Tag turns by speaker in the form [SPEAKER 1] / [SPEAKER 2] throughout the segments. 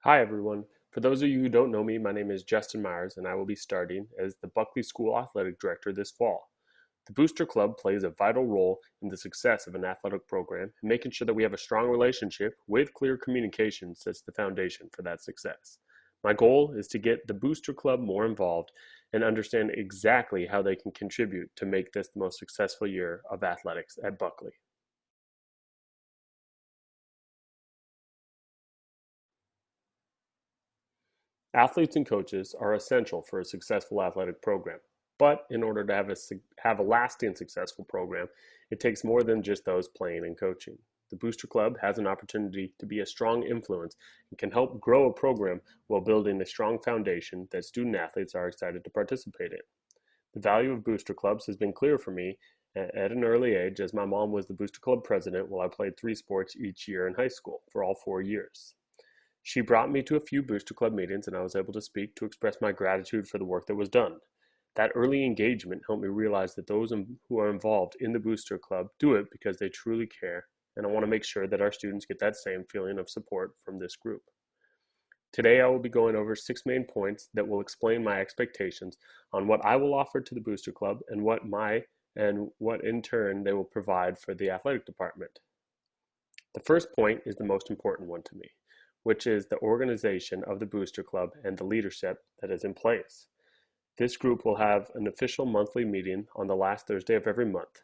[SPEAKER 1] Hi, everyone. For those of you who don't know me, my name is Justin Myers, and I will be starting as the Buckley School Athletic Director this fall. The Booster Club plays a vital role in the success of an athletic program, and making sure that we have a strong relationship with clear communication sets the foundation for that success. My goal is to get the Booster Club more involved and understand exactly how they can contribute to make this the most successful year of athletics at Buckley. Athletes and coaches are essential for a successful athletic program. But in order to have a lasting successful program, it takes more than just those playing and coaching. The Booster Club has an opportunity to be a strong influence and can help grow a program while building a strong foundation that student athletes are excited to participate in. The value of Booster Clubs has been clear for me at an early age, as my mom was the Booster Club president while I played three sports each year in high school for all 4 years. She brought me to a few Booster Club meetings, and I was able to speak to express my gratitude for the work that was done. That early engagement helped me realize that those who are involved in the Booster Club do it because they truly care, and I want to make sure that our students get that same feeling of support from this group. Today, I will be going over 6 main points that will explain my expectations on what I will offer to the Booster Club and what in turn they will provide for the athletic department. The first point is the most important one to me, which is the organization of the Booster Club and the leadership that is in place. This group will have an official monthly meeting on the last Thursday of every month.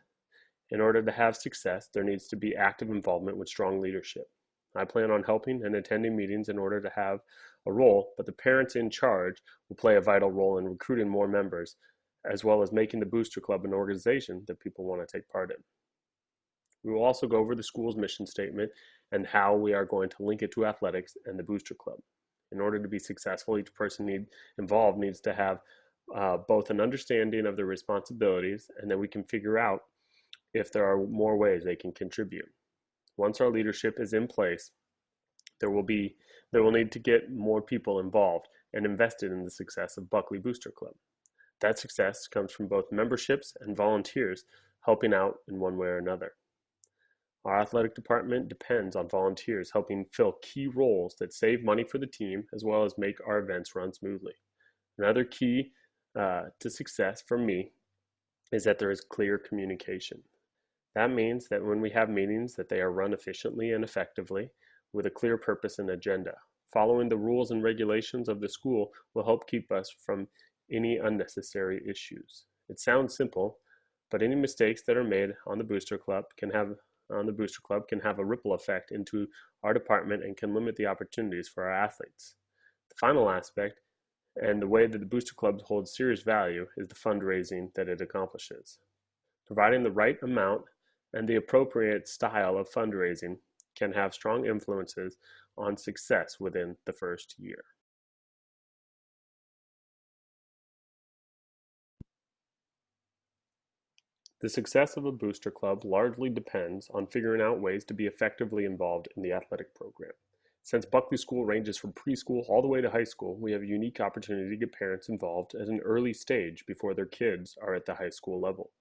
[SPEAKER 1] In order to have success, there needs to be active involvement with strong leadership. I plan on helping and attending meetings in order to have a role, but the parents in charge will play a vital role in recruiting more members, as well as making the Booster Club an organization that people want to take part in. We will also go over the school's mission statement and how we are going to link it to athletics and the Booster Club. In order to be successful, each person involved needs to have both an understanding of their responsibilities, and then we can figure out if there are more ways they can contribute. Once our leadership is in place, there will be there will need to get more people involved and invested in the success of Buckley Booster Club. That success comes from both memberships and volunteers helping out in one way or another. Our athletic department depends on volunteers helping fill key roles that save money for the team as well as make our events run smoothly. Another key to success for me is that there is clear communication. That means that when we have meetings that they are run efficiently and effectively with a clear purpose and agenda. Following the rules and regulations of the school will help keep us from any unnecessary issues. It sounds simple, but any mistakes that are made on the Booster Club can have a ripple effect into our department and can limit the opportunities for our athletes. The final aspect and the way that the Booster Club holds serious value is the fundraising that it accomplishes. Providing the right amount and the appropriate style of fundraising can have strong influences on success within the first year. The success of a booster club largely depends on figuring out ways to be effectively involved in the athletic program. Since Buckley School ranges from preschool all the way to high school, we have a unique opportunity to get parents involved at an early stage before their kids are at the high school level.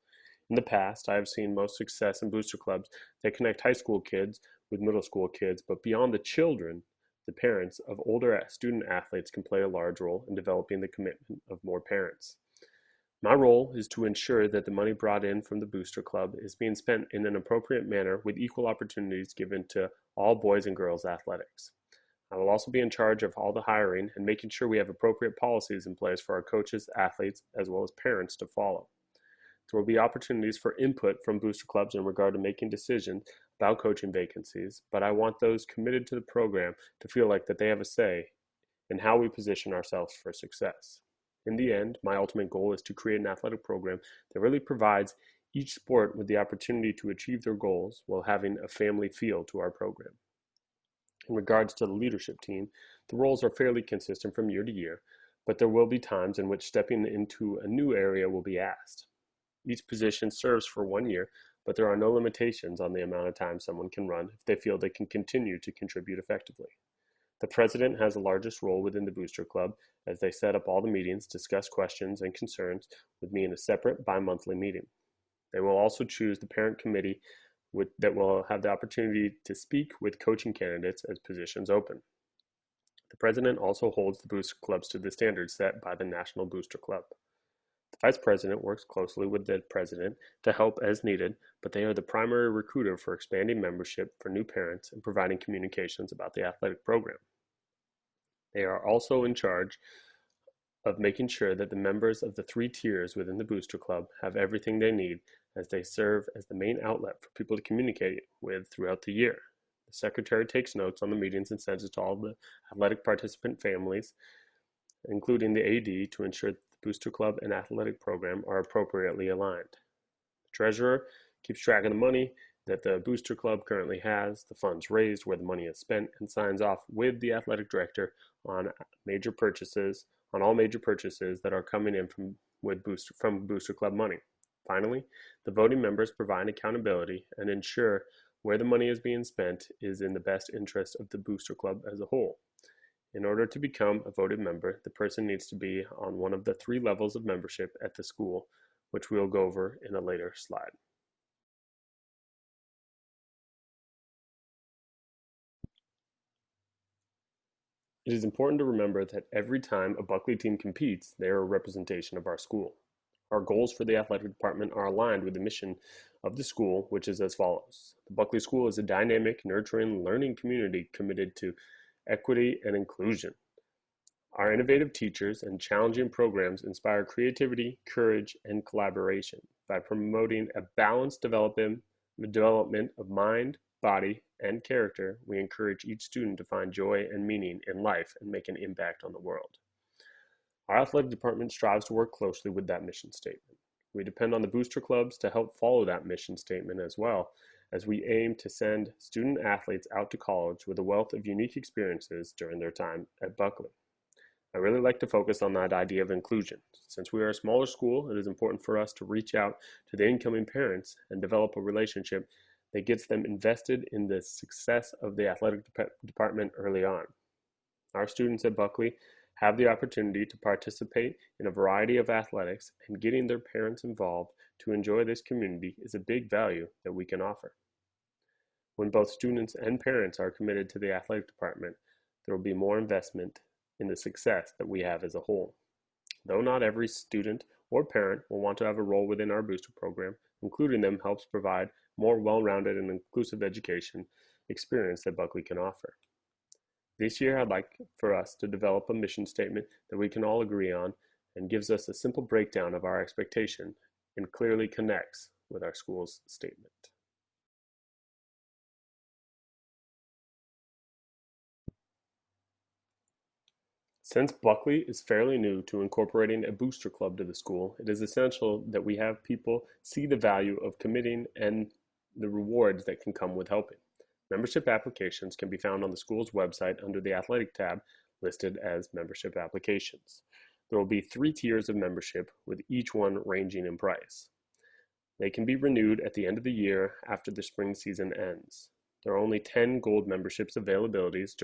[SPEAKER 1] In the past, I have seen most success in booster clubs that connect high school kids with middle school kids, but beyond the children, the parents of older student athletes can play a large role in developing the commitment of more parents. My role is to ensure that the money brought in from the booster club is being spent in an appropriate manner with equal opportunities given to all boys and girls athletics. I will also be in charge of all the hiring and making sure we have appropriate policies in place for our coaches, athletes, as well as parents to follow. There will be opportunities for input from booster clubs in regard to making decisions about coaching vacancies, but I want those committed to the program to feel like that they have a say in how we position ourselves for success. In the end, my ultimate goal is to create an athletic program that really provides each sport with the opportunity to achieve their goals while having a family feel to our program. In regards to the leadership team, the roles are fairly consistent from year to year, but there will be times in which stepping into a new area will be asked. Each position serves for 1 year, but there are no limitations on the amount of time someone can run if they feel they can continue to contribute effectively. The president has the largest role within the Booster Club as they set up all the meetings, discuss questions and concerns with me in a separate bi-monthly meeting. They will also choose the parent committee that will have the opportunity to speak with coaching candidates as positions open. The president also holds the booster clubs to the standards set by the National Booster Club. The vice president works closely with the president to help as needed, but they are the primary recruiter for expanding membership for new parents and providing communications about the athletic program. They are also in charge of making sure that the members of the three tiers within the Booster Club have everything they need, as they serve as the main outlet for people to communicate with throughout the year. The secretary takes notes on the meetings and sends it to all the athletic participant families, including the AD, to ensure that the Booster Club and athletic program are appropriately aligned. The treasurer keeps track of the money that the Booster Club currently has, the funds raised, where the money is spent, and signs off with the athletic director on major purchases, on all major purchases that are coming in from Booster Club money. Finally, the voting members provide accountability and ensure where the money is being spent is in the best interest of the Booster Club as a whole. In order to become a voted member, the person needs to be on one of the three levels of membership at the school, which we'll go over in a later slide. It is important to remember that every time a Buckley team competes, they are a representation of our school. Our goals for the athletic department are aligned with the mission of the school, which is as follows. The Buckley School is a dynamic, nurturing, learning community committed to equity and inclusion. Our innovative teachers and challenging programs inspire creativity, courage, and collaboration by promoting a balanced development of mind, body, and character. We encourage each student to find joy and meaning in life and make an impact on the world. Our athletic department strives to work closely with that mission statement. We depend on the booster clubs to help follow that mission statement as well, as we aim to send student athletes out to college with a wealth of unique experiences during their time at Buckley. I really like to focus on that idea of inclusion. Since we are a smaller school, it is important for us to reach out to the incoming parents and develop a relationship that gets them invested in the success of the athletic department early on. Our students at Buckley have the opportunity to participate in a variety of athletics, and getting their parents involved to enjoy this community is a big value that we can offer. When both students and parents are committed to the athletic department, there will be more investment in the success that we have as a whole. Though not every student or parent will want to have a role within our booster program, including them helps provide more well-rounded and inclusive education experience that Buckley can offer. This year, I'd like for us to develop a mission statement that we can all agree on and gives us a simple breakdown of our expectation and clearly connects with our school's statement. Since Buckley is fairly new to incorporating a booster club to the school, it is essential that we have people see the value of committing and the rewards that can come with helping. Membership applications can be found on the school's website under the Athletic tab, listed as Membership Applications. There will be 3 tiers of membership, with each one ranging in price. They can be renewed at the end of the year after the spring season ends. There are only 10 gold memberships availabilities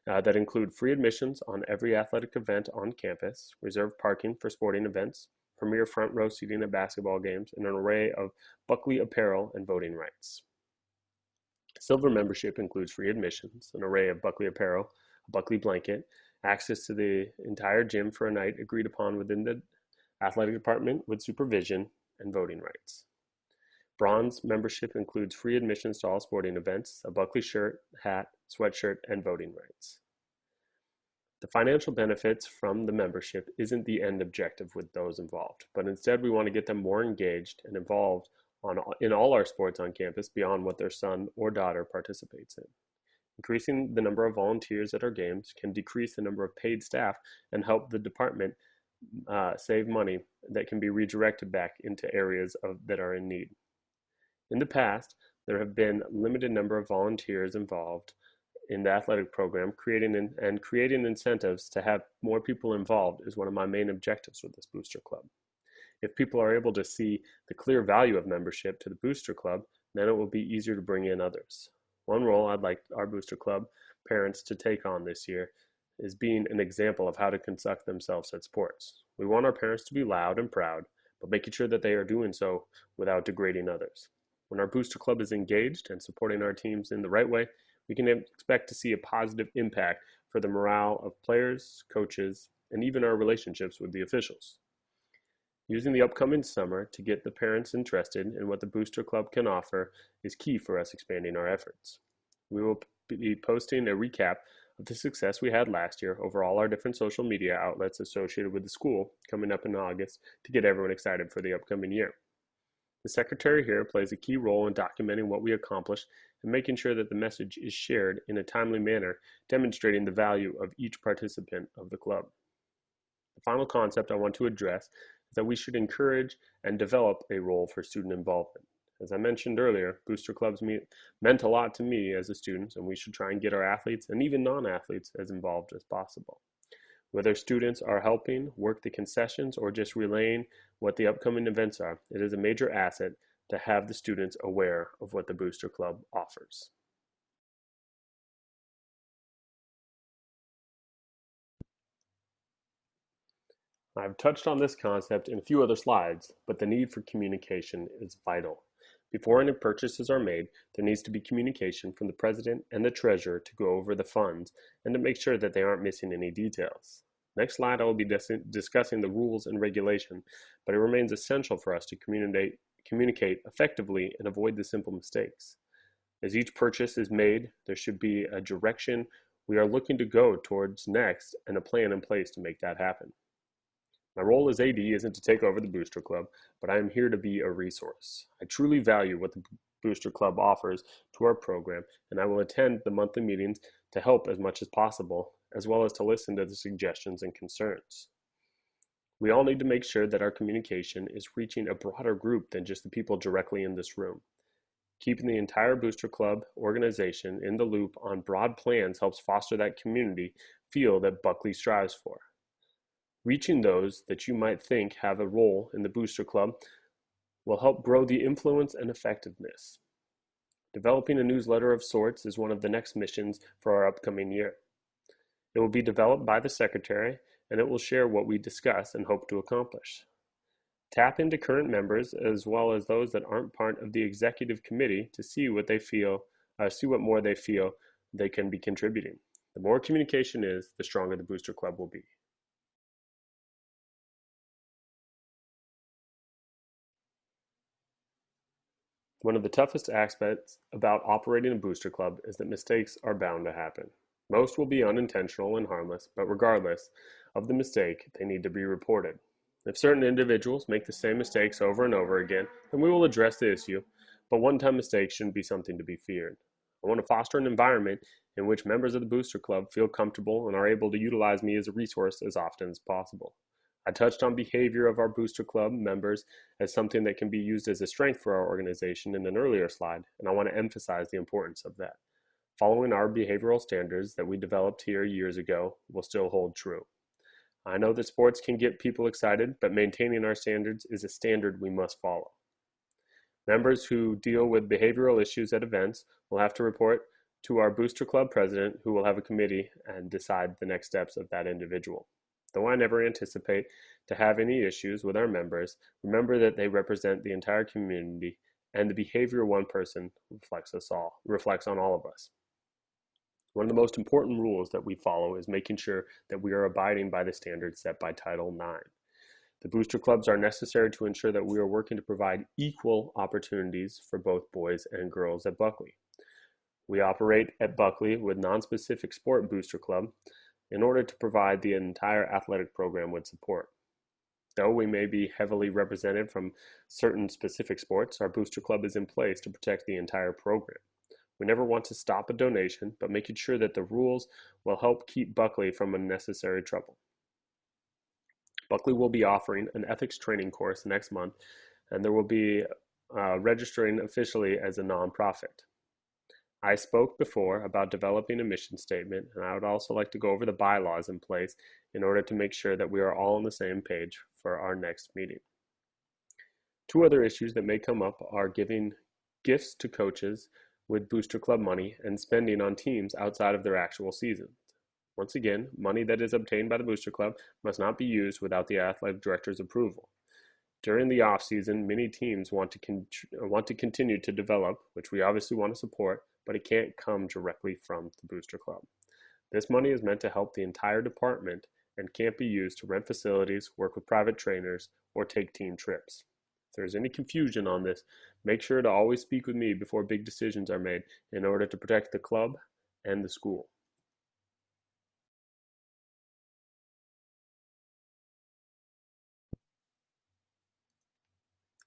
[SPEAKER 1] that include free admissions on every athletic event on campus, reserved parking for sporting events, premier front row seating at basketball games, and an array of Buckley apparel and voting rights. Silver membership includes free admissions, an array of Buckley apparel, a Buckley blanket, access to the entire gym for a night agreed upon within the athletic department with supervision, and voting rights. Bronze membership includes free admissions to all sporting events, a Buckley shirt, hat, sweatshirt, and voting rights. The financial benefits from the membership isn't the end objective with those involved, but instead we want to get them more engaged and involved in all our sports on campus beyond what their son or daughter participates in. Increasing the number of volunteers at our games can decrease the number of paid staff and help the department save money that can be redirected back into areas that are in need. In the past, there have been a limited number of volunteers involved in the athletic program. Creating incentives to have more people involved is one of my main objectives with this Booster Club. If people are able to see the clear value of membership to the Booster Club, then it will be easier to bring in others. One role I'd like our Booster Club parents to take on this year is being an example of how to conduct themselves at sports. We want our parents to be loud and proud, but making sure that they are doing so without degrading others. When our Booster Club is engaged and supporting our teams in the right way, we can expect to see a positive impact for the morale of players, coaches, and even our relationships with the officials. Using the upcoming summer to get the parents interested in what the Booster Club can offer is key for us expanding our efforts. We will be posting a recap of the success we had last year over all our different social media outlets associated with the school coming up in August to get everyone excited for the upcoming year. The secretary here plays a key role in documenting what we accomplish and making sure that the message is shared in a timely manner, demonstrating the value of each participant of the club. The final concept I want to address is that we should encourage and develop a role for student involvement. As I mentioned earlier, booster clubs meant a lot to me as a student, and we should try and get our athletes and even non-athletes as involved as possible. Whether students are helping work the concessions or just relaying what the upcoming events are, it is a major asset to have the students aware of what the Booster Club offers. I've touched on this concept in a few other slides, but the need for communication is vital. Before any purchases are made, there needs to be communication from the president and the treasurer to go over the funds and to make sure that they aren't missing any details. Next slide, I will be discussing the rules and regulation, but it remains essential for us to communicate effectively and avoid the simple mistakes. As each purchase is made, there should be a direction we are looking to go towards next and a plan in place to make that happen. My role as AD isn't to take over the Booster Club, but I am here to be a resource. I truly value what the Booster Club offers to our program, and I will attend the monthly meetings to help as much as possible, as well as to listen to the suggestions and concerns. We all need to make sure that our communication is reaching a broader group than just the people directly in this room. Keeping the entire Booster Club organization in the loop on broad plans helps foster that community feel that Buckley strives for. Reaching those that you might think have a role in the Booster Club will help grow the influence and effectiveness. Developing a newsletter of sorts is one of the next missions for our upcoming year. It will be developed by the secretary, and it will share what we discuss and hope to accomplish. Tap into current members as well as those that aren't part of the executive committee to see what more they feel they can be contributing. The more communication is, the stronger the Booster Club will be. One of the toughest aspects about operating a booster club is that mistakes are bound to happen. Most will be unintentional and harmless, but regardless of the mistake, they need to be reported. If certain individuals make the same mistakes over and over again, then we will address the issue, but one-time mistakes shouldn't be something to be feared. I want to foster an environment in which members of the booster club feel comfortable and are able to utilize me as a resource as often as possible. I touched on behavior of our Booster Club members as something that can be used as a strength for our organization in an earlier slide, and I want to emphasize the importance of that. Following our behavioral standards that we developed here years ago will still hold true. I know that sports can get people excited, but maintaining our standards is a standard we must follow. Members who deal with behavioral issues at events will have to report to our Booster Club president, who will have a committee and decide the next steps of that individual. Though I never anticipate to have any issues with our members, remember that they represent the entire community, and the behavior of one person reflects on all of us. One of the most important rules that we follow is making sure that we are abiding by the standards set by Title IX. The booster clubs are necessary to ensure that we are working to provide equal opportunities for both boys and girls at Buckley. We operate at Buckley with non-specific sport booster club in order to provide the entire athletic program with support. Though we may be heavily represented from certain specific sports, our booster club is in place to protect the entire program. We never want to stop a donation, but making sure that the rules will help keep Buckley from unnecessary trouble. Buckley will be offering an ethics training course next month, and there will be registering officially as a nonprofit. I spoke before about developing a mission statement, and I would also like to go over the bylaws in place in order to make sure that we are all on the same page for our next meeting. Two other issues that may come up are giving gifts to coaches with Booster Club money and spending on teams outside of their actual season. Once again, money that is obtained by the Booster Club must not be used without the athletic director's approval. During the off-season, many teams want to continue to develop, which we obviously want to support, but it can't come directly from the Booster Club. This money is meant to help the entire department and can't be used to rent facilities, work with private trainers, or take team trips. If there's any confusion on this, make sure to always speak with me before big decisions are made in order to protect the club and the school.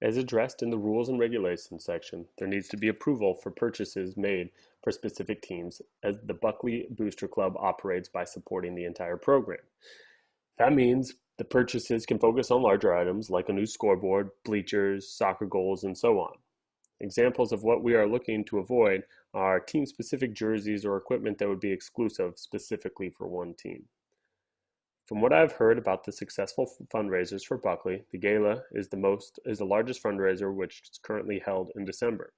[SPEAKER 1] As addressed in the Rules and Regulations section, there needs to be approval for purchases made for specific teams as the Buckley Booster Club operates by supporting the entire program. That means the purchases can focus on larger items like a new scoreboard, bleachers, soccer goals, and so on. Examples of what we are looking to avoid are team-specific jerseys or equipment that would be exclusive specifically for one team. From what I've heard about the successful fundraisers for Buckley, the gala is the largest fundraiser, which is currently held in December.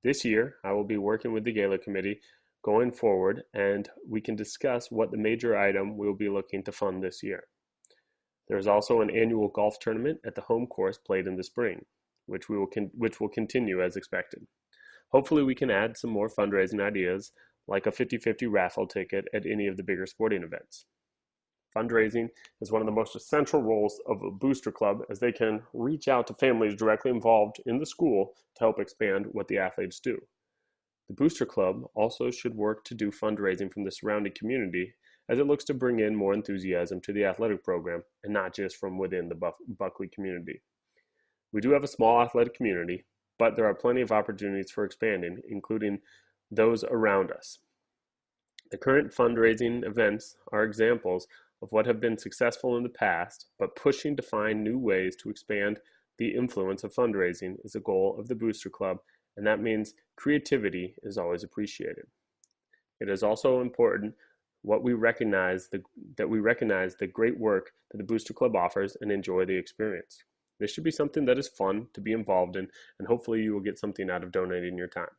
[SPEAKER 1] This year, I will be working with the gala committee going forward, and we can discuss what the major item we will be looking to fund this year. There is also an annual golf tournament at the home course played in the spring, which will continue as expected. Hopefully, we can add some more fundraising ideas, like a 50-50 raffle ticket at any of the bigger sporting events. Fundraising is one of the most essential roles of a booster club, as they can reach out to families directly involved in the school to help expand what the athletes do. The booster club also should work to do fundraising from the surrounding community, as it looks to bring in more enthusiasm to the athletic program and not just from within the Buckley community. We do have a small athletic community, but there are plenty of opportunities for expanding, including those around us. The current fundraising events are examples of what have been successful in the past, but pushing to find new ways to expand the influence of fundraising is a goal of the Booster Club, and that means creativity is always appreciated. It is also important that we recognize the great work that the Booster Club offers and enjoy the experience. This should be something that is fun to be involved in, and hopefully you will get something out of donating your time.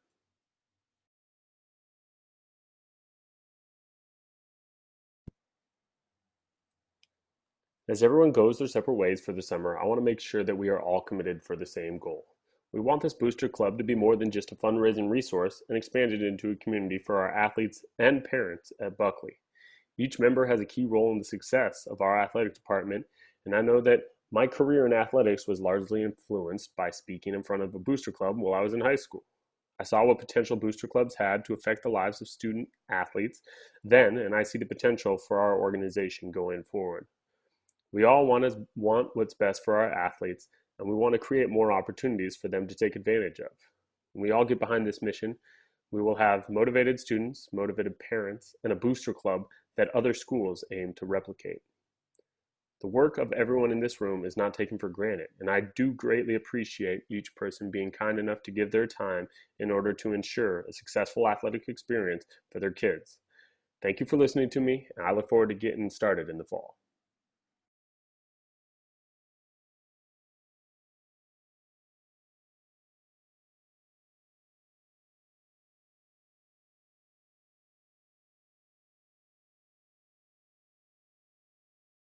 [SPEAKER 1] As everyone goes their separate ways for the summer, I want to make sure that we are all committed for the same goal. We want this booster club to be more than just a fundraising resource and expand it into a community for our athletes and parents at Buckley. Each member has a key role in the success of our athletic department, and I know that my career in athletics was largely influenced by speaking in front of a booster club while I was in high school. I saw what potential booster clubs had to affect the lives of student athletes then, and I see the potential for our organization going forward. We all want what's best for our athletes, and we want to create more opportunities for them to take advantage of. When we all get behind this mission, we will have motivated students, motivated parents, and a booster club that other schools aim to replicate. The work of everyone in this room is not taken for granted, and I do greatly appreciate each person being kind enough to give their time in order to ensure a successful athletic experience for their kids. Thank you for listening to me, and I look forward to getting started in the fall.